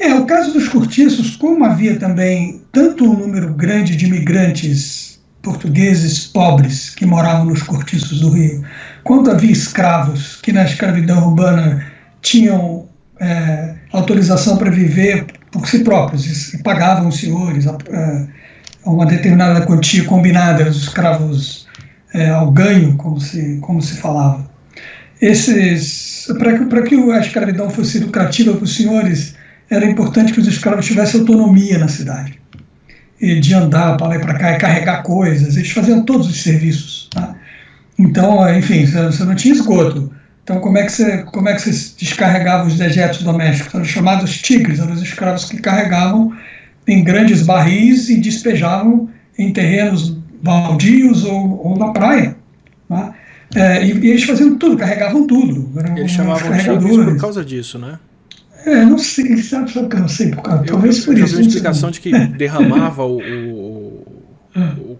O caso dos cortiços, como havia também tanto um número grande de imigrantes portugueses pobres que moravam nos cortiços do Rio, quanto havia escravos que na escravidão urbana tinham autorização para viver por si próprios e pagavam os senhores uma determinada quantia combinada, os escravos ao ganho, como se falava. Para que a escravidão fosse lucrativa para os senhores, era importante que os escravos tivessem autonomia na cidade, e de andar para lá e para cá e carregar coisas. Eles faziam todos os serviços, tá? Então, enfim, você não tinha esgoto. Então, como é que você descarregava os dejetos domésticos? Eram chamados tigres, eram os escravos que carregavam em grandes barris e despejavam em terrenos baldios ou na praia, tá? E eles faziam tudo, carregavam tudo. Eles chamavam tigres por causa disso, né? Não sei, sabe que eu não sei por causa. Talvez por isso. Eu vi uma explicação de que derramava o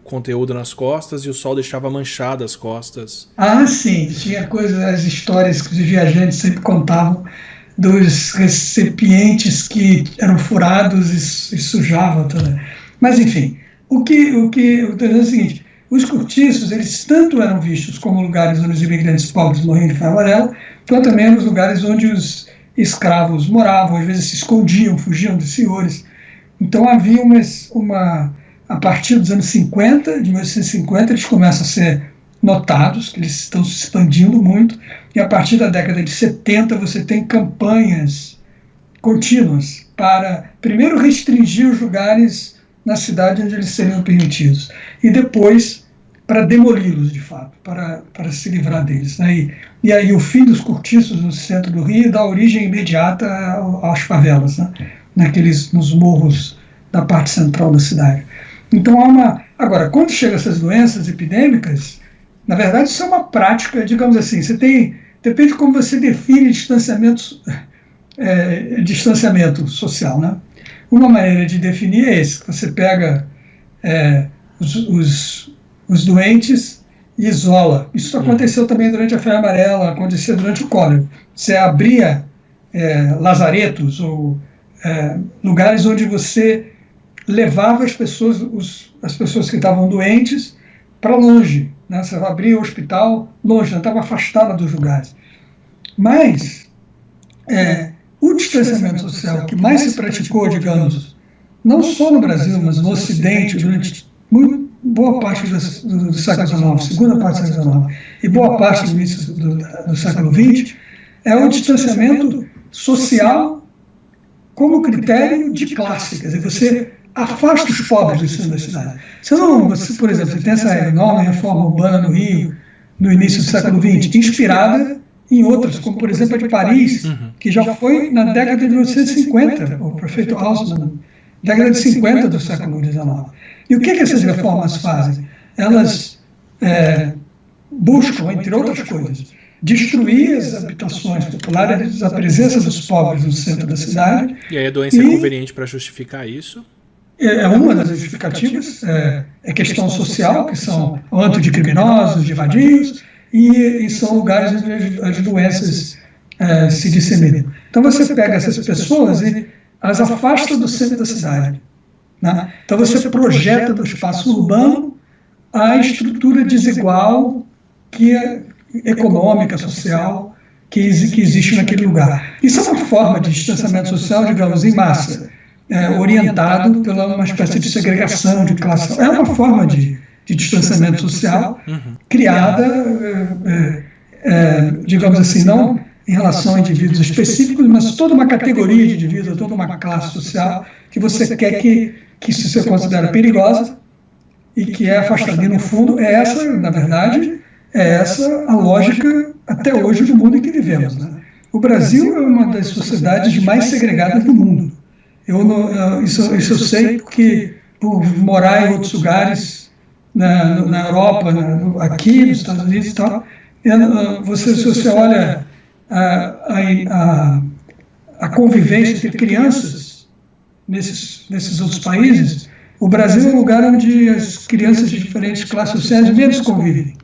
conteúdo nas costas e o sol deixava manchado as costas. Sim, tinha as histórias que os viajantes sempre contavam dos recipientes que eram furados e sujavam toda. Mas enfim, o que eu estou dizendo é o seguinte: os cortiços, eles tanto eram vistos como lugares onde os imigrantes pobres morriam de fome amarela, quanto também eram os lugares onde os escravos moravam, às vezes se escondiam, fugiam dos senhores. Então havia a partir dos anos 50, de 1950, eles começam a ser notados, que eles estão se expandindo muito, e a partir da década de 70 você tem campanhas contínuas para, primeiro, restringir os lugares na cidade onde eles seriam permitidos, e depois para demoli-los, de fato, para se livrar deles, né? E aí o fim dos cortiços no centro do Rio dá origem imediata às favelas, né? Nos morros da parte central da cidade. Então Agora, quando chegam essas doenças epidêmicas, na verdade isso é uma prática, digamos assim, depende de como você define distanciamento social, né? Uma maneira de definir é esse: você pega os doentes e isola. Isso aconteceu também durante a febre amarela, acontecia durante o cólera. Você abria lazaretos ou lugares onde você levava as pessoas que estavam doentes para longe, né? Você abria o hospital longe, não estava afastada dos lugares. Mas o distanciamento social que mais se praticou, digamos, não só no Brasil, mas no Ocidente, durante boa parte do século XIX, segunda parte do século XIX, e boa parte do início do século XX, é o distanciamento social como critério de classe. Quer dizer, você afasta os pobres do centro da cidade. Você, por exemplo, você tem essa enorme reforma urbana no Rio, no início do século XX, inspirada em outras, como, por exemplo, a de Paris, que já foi na década de 1950, o prefeito Haussmann, década de 50 do século XIX. E o que essas reformas fazem? Elas buscam, entre outras coisas, destruir as habitações populares, a presença dos pobres no centro da cidade. E aí a doença é conveniente para justificar isso? É uma das justificativas, questão social, que são antro de criminosos, de vadios, e são lugares onde as doenças se disseminam. Então você pega essas pessoas e as afasta do centro da cidade, né? Então você projeta no espaço urbano a estrutura desigual econômica, social, que existe naquele lugar. Isso é uma forma de distanciamento social, digamos, em massa, orientado pela uma espécie de segregação de classe. É uma forma de distanciamento social criada, digamos assim, não em relação a indivíduos específicos, mas toda uma categoria de indivíduos, toda uma classe social que você quer que se você considera perigosa e que é afastada. E no fundo, na verdade, essa a lógica até hoje do mundo em que vivemos, né? O Brasil é uma das sociedades mais segregadas do mundo. Isso eu sei porque, por morar em outros lugares, na Europa, aqui nos Estados Unidos e tal, se você olha a convivência entre crianças nesses outros países, o Brasil é um lugar onde as crianças de diferentes classes sociais menos convivem.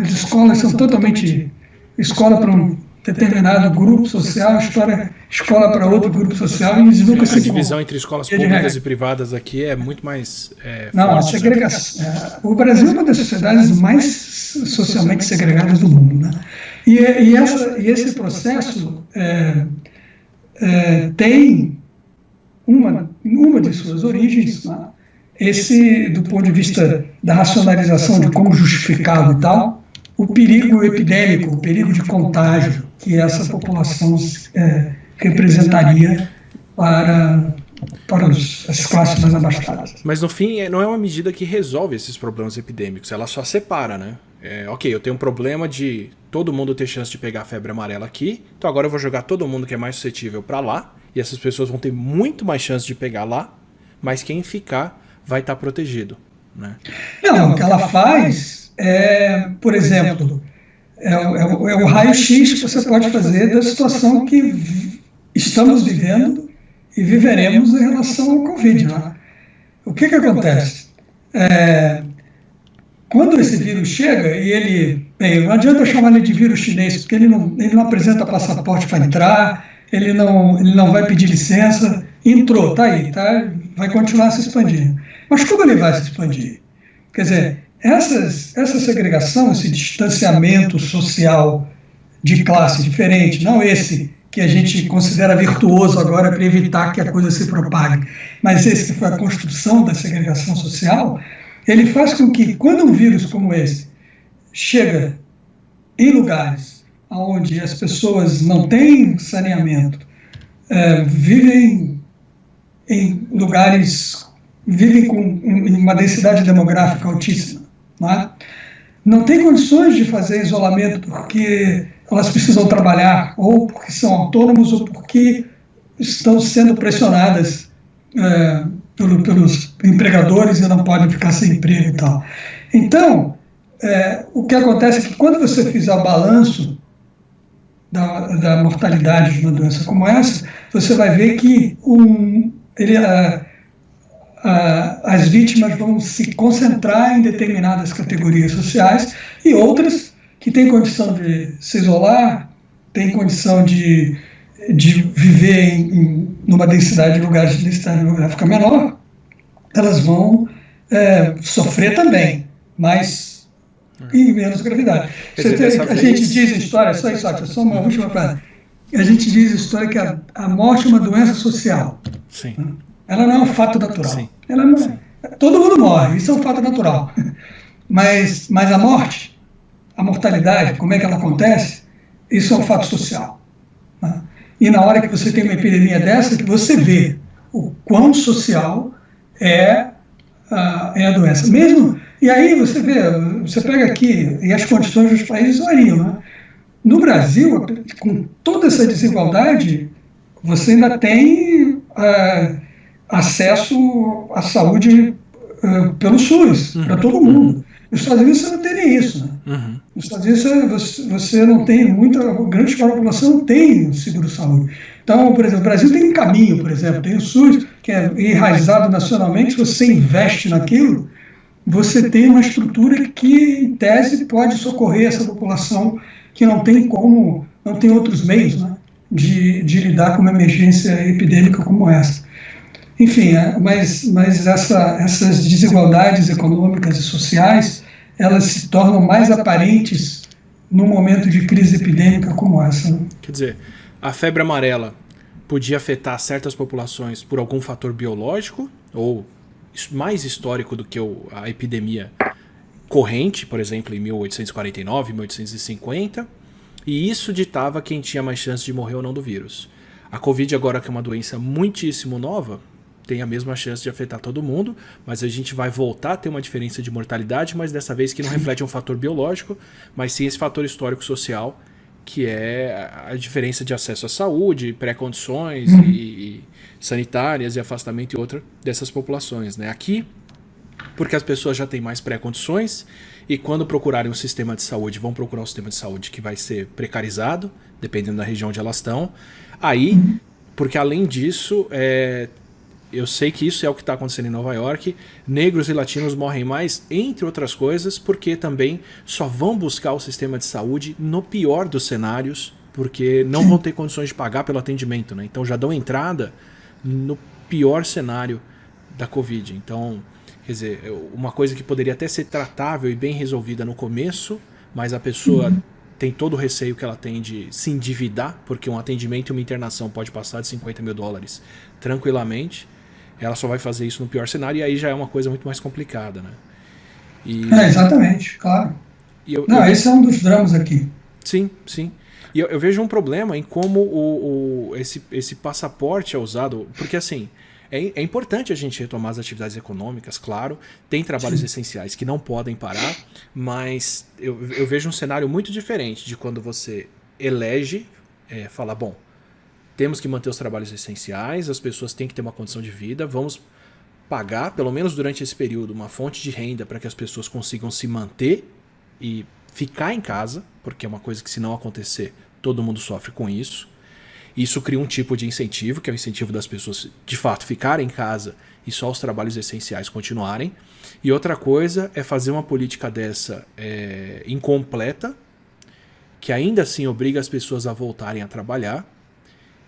As escolas são totalmente... Escola para determinado grupo social, escola para outro grupo social, e eles nunca se... A divisão entre escolas públicas e privadas aqui é muito mais não, forte, a segregação. O Brasil é uma das sociedades mais socialmente segregadas do mundo, né? E esse processo tem uma de suas origens, né? Do ponto de vista da racionalização de como justificá-lo e tal, o perigo epidêmico, o perigo de contágio que essa população representaria para as classes mais abastadas. Mas no fim, não é uma medida que resolve esses problemas epidêmicos, ela só separa, né? Ok, eu tenho um problema de todo mundo ter chance de pegar a febre amarela aqui, então agora eu vou jogar todo mundo que é mais suscetível para lá, e essas pessoas vão ter muito mais chance de pegar lá, mas quem ficar vai estar protegido, né? Não, o que ela faz por exemplo, o raio-x que você pode fazer da situação que estamos vivendo e viveremos em relação ao Covid, né? O que acontece? Quando esse vírus chega, e não adianta chamar ele de vírus chinês, porque ele não apresenta passaporte para entrar, ele não vai pedir licença, entrou, tá aí, tá? Vai continuar se expandindo. Mas como ele vai se expandir? Quer dizer, essa segregação, esse distanciamento social de classe diferente, não esse que a gente considera virtuoso agora para evitar que a coisa se propague, mas esse que foi a construção da segregação social, ele faz com que, quando um vírus como esse chega em lugares onde as pessoas não têm saneamento, vivem em lugares, vivem com uma densidade demográfica altíssima, não tem condições de fazer isolamento porque elas precisam trabalhar, ou porque são autônomos, ou porque estão sendo pressionadas pelos empregadores e não podem ficar sem emprego e tal. Então, o que acontece é que quando você fizer o balanço da mortalidade de uma doença como essa, você vai ver que as vítimas vão se concentrar em determinadas categorias sociais e outras que têm condição de se isolar, têm condição de viver numa densidade de lugares de densidade demográfica menor, elas vão sofrer também, mas em menos gravidade. A gente diz em história, só uma última frase, a gente diz em história que a morte é uma doença social. Sim. Ela não é um fato natural. Sim. Todo mundo morre, isso é um fato natural. Mas a morte, a mortalidade, como é que ela acontece, isso é um fato social. Né? E na hora que você tem uma epidemia dessa, que você vê o quão social é a doença. E aí você pega aqui, e as condições dos países variam. Né? No Brasil, com toda essa desigualdade, você ainda tem acesso à saúde pelo SUS, para todo mundo. Nos Estados Unidos você não tem isso. Né? Uhum. Nos Estados Unidos você não tem, grande parte da população não tem seguro-saúde. Então, por exemplo, o Brasil tem um caminho, por exemplo, tem o SUS, que é enraizado nacionalmente, se você investe naquilo, você tem uma estrutura que, em tese, pode socorrer essa população que não tem outros meios, né, de lidar com uma emergência epidêmica como essa. Enfim, mas essas desigualdades econômicas e sociais, elas se tornam mais aparentes num momento de crise epidêmica como essa. Né? Quer dizer, a febre amarela podia afetar certas populações por algum fator biológico, ou mais histórico do que a epidemia corrente, por exemplo, em 1849, 1850, e isso ditava quem tinha mais chance de morrer ou não do vírus. A Covid agora, que é uma doença muitíssimo nova, tem a mesma chance de afetar todo mundo, mas a gente vai voltar a ter uma diferença de mortalidade, mas dessa vez que não reflete um fator biológico, mas sim esse fator histórico-social, que é a diferença de acesso à saúde, pré-condições e sanitárias e afastamento e outra dessas populações. Né? Aqui, porque as pessoas já têm mais pré-condições e quando procurarem um sistema de saúde, vão procurar um sistema de saúde que vai ser precarizado, dependendo da região onde elas estão. Aí, porque além disso, eu sei que isso é o que está acontecendo em Nova York, negros e latinos morrem mais, entre outras coisas, porque também só vão buscar o sistema de saúde no pior dos cenários, porque não vão ter condições de pagar pelo atendimento, né? Então já dão entrada no pior cenário da Covid. Então, quer dizer, uma coisa que poderia até ser tratável e bem resolvida no começo, mas a pessoa tem todo o receio que ela tem de se endividar, porque um atendimento e uma internação pode passar de $50 mil tranquilamente. Ela só vai fazer isso no pior cenário, e aí já é uma coisa muito mais complicada, né? Exatamente, claro. Esse é um dos dramas aqui. Sim, sim. E eu vejo um problema em como esse passaporte é usado, porque assim, é importante a gente retomar as atividades econômicas, claro, tem trabalhos essenciais que não podem parar, mas eu vejo um cenário muito diferente de quando você elege, fala, bom, temos que manter os trabalhos essenciais, as pessoas têm que ter uma condição de vida, vamos pagar, pelo menos durante esse período, uma fonte de renda para que as pessoas consigam se manter e ficar em casa, porque é uma coisa que, se não acontecer, todo mundo sofre com isso. Isso cria um tipo de incentivo, que é o incentivo das pessoas de fato ficarem em casa e só os trabalhos essenciais continuarem. E outra coisa é fazer uma política dessa incompleta, que ainda assim obriga as pessoas a voltarem a trabalhar,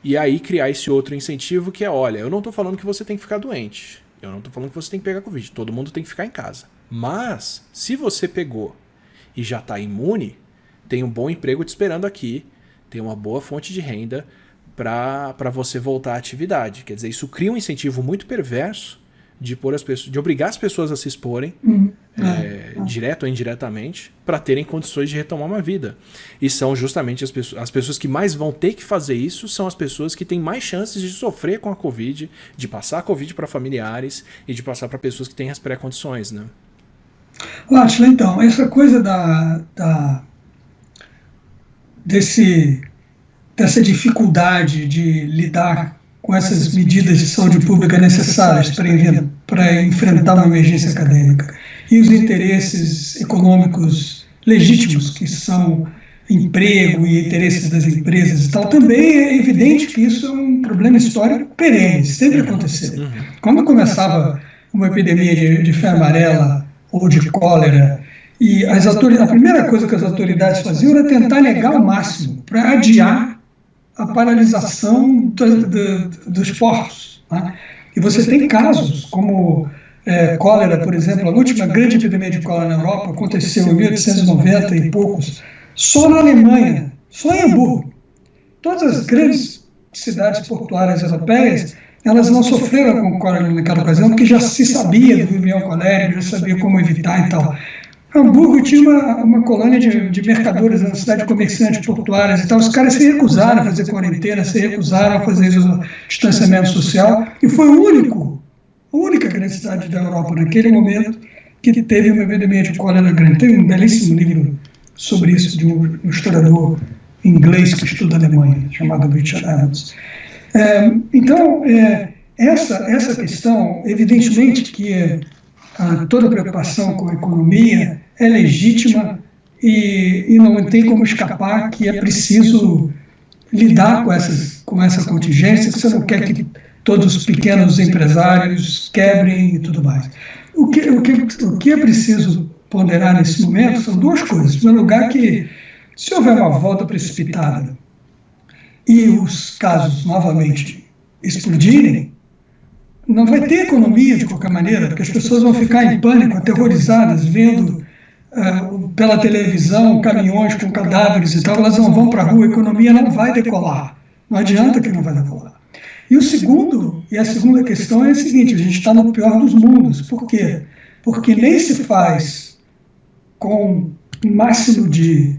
e aí criar esse outro incentivo que é, olha, eu não estou falando que você tem que ficar doente, eu não estou falando que você tem que pegar Covid, todo mundo tem que ficar em casa. Mas, se você pegou e já está imune, tem um bom emprego te esperando aqui, tem uma boa fonte de renda para você voltar à atividade. Quer dizer, isso cria um incentivo muito perverso de obrigar as pessoas a se exporem, direto ou indiretamente, para terem condições de retomar uma vida. E são justamente as pessoas que mais vão ter que fazer isso, são as pessoas que têm mais chances de sofrer com a Covid, de passar a Covid para familiares e de passar para pessoas que têm as pré-condições, né? Átila, então, essa coisa dessa dificuldade de lidar com essas medidas de saúde pública necessárias para enfrentar uma emergência acadêmica e os interesses econômicos legítimos, que são emprego e interesses das empresas e tal, também é evidente que isso é um problema histórico perene, sempre aconteceu. Quando começava uma epidemia de febre amarela ou de cólera, e a primeira coisa que as autoridades faziam era tentar negar ao máximo, para adiar a paralisação dos portos. Né? E você tem casos como cólera, por exemplo, a última grande epidemia de cólera na Europa aconteceu em 1890 e poucos, só na Alemanha, só em Hamburgo. Todas as grandes cidades portuárias europeias, elas não sofreram com cólera naquela ocasião, porque já se sabia do vivião colérico, já sabia como evitar e tal. Hamburgo tinha uma colônia de mercadores, uma cidade de comerciantes portuários e tal. Os caras se recusaram a fazer quarentena, se recusaram a fazer distanciamento social, e foi a única grande cidade da Europa naquele momento que teve uma epidemia de cólera grande. Tem um belíssimo livro sobre isso de um historiador inglês que estuda a Alemanha, chamado Richard Evans. Então, essa questão, evidentemente que toda preocupação com a economia é legítima e não tem como escapar que é preciso lidar com essa contingência, que você não quer que todos os pequenos empresários quebrem e tudo mais. O que é preciso ponderar nesse momento são duas coisas. Em primeiro lugar, que se houver uma volta precipitada e os casos novamente explodirem, não vai ter economia de qualquer maneira, porque as pessoas vão ficar em pânico, aterrorizadas, vendo pela televisão caminhões com cadáveres e tal, elas não vão para a rua, a economia não vai decolar. Não adianta que não vai decolar. E a segunda questão é a seguinte: a gente está no pior dos mundos. Por quê? Porque nem se faz com o máximo de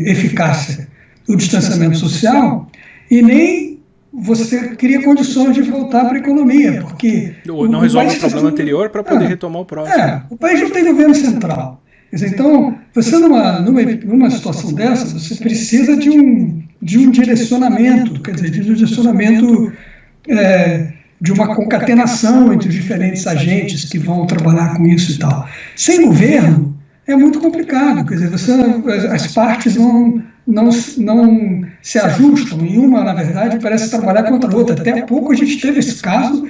eficácia o distanciamento social, e nem você cria condições de voltar para a economia, porque não resolve o problema anterior para poder retomar o próximo. O país não tem governo central. Quer dizer, então, você numa situação dessa, você precisa de um direcionamento, quer dizer, de um direcionamento de uma concatenação entre os diferentes agentes que vão trabalhar com isso e tal. Sem governo é muito complicado, quer dizer, as partes não se ajustam, e uma, na verdade, parece trabalhar contra a outra. Até há pouco a gente teve esse caso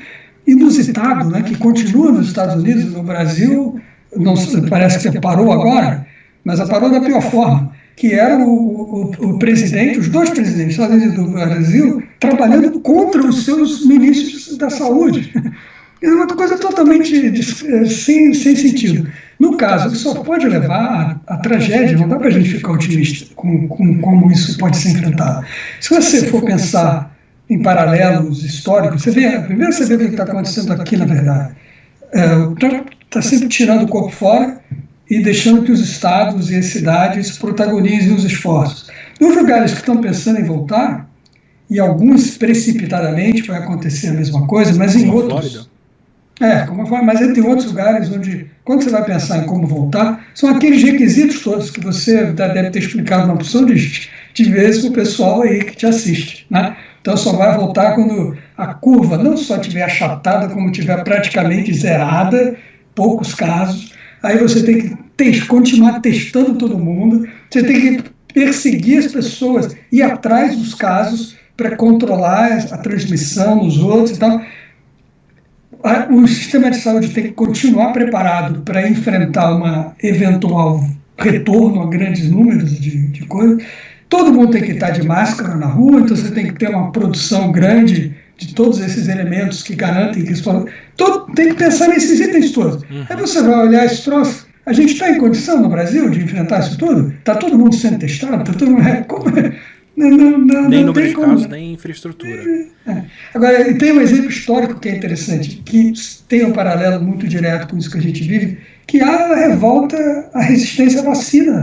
inusitado, né, que continua nos Estados Unidos, no Brasil, não parece que parou agora, mas parou da pior forma, que era o presidente, os dois presidentes, Estados Unidos e do Brasil, trabalhando contra os seus ministros da saúde. É uma coisa totalmente sem sentido. No caso, isso só pode levar à tragédia, não dá para a gente ficar otimista com como isso pode ser enfrentado. Se você for pensar em paralelos históricos, primeiro você vê o que está acontecendo aqui, na verdade. O Trump está sempre tirando o corpo fora e deixando que os estados e as cidades protagonizem os esforços. Nos lugares que estão pensando em voltar, e alguns precipitadamente vai acontecer a mesma coisa, mas em outros... mas tem outros lugares onde, quando você vai pensar em como voltar, são aqueles requisitos todos que você deve ter explicado uma opção de vezes para o pessoal aí que te assiste, né? Então só vai voltar quando a curva não só estiver achatada, como estiver praticamente zerada, poucos casos. Aí você tem que continuar testando todo mundo, você tem que perseguir as pessoas, ir atrás dos casos para controlar a transmissão nos outros e tal. O sistema de saúde tem que continuar preparado para enfrentar uma eventual retorno a grandes números de coisas. Todo mundo tem que estar de máscara na rua, então você tem que ter uma produção grande de todos esses elementos que garantem que isso... Tem que pensar nesses itens todos. Aí você vai olhar esse troço. A gente está em condição no Brasil de enfrentar isso tudo? Está todo mundo sendo testado? Está todo mundo... Nem número de casos, nem infraestrutura. Agora, tem um exemplo histórico que é interessante, que tem um paralelo muito direto com isso que a gente vive, que há a revolta à resistência à vacina.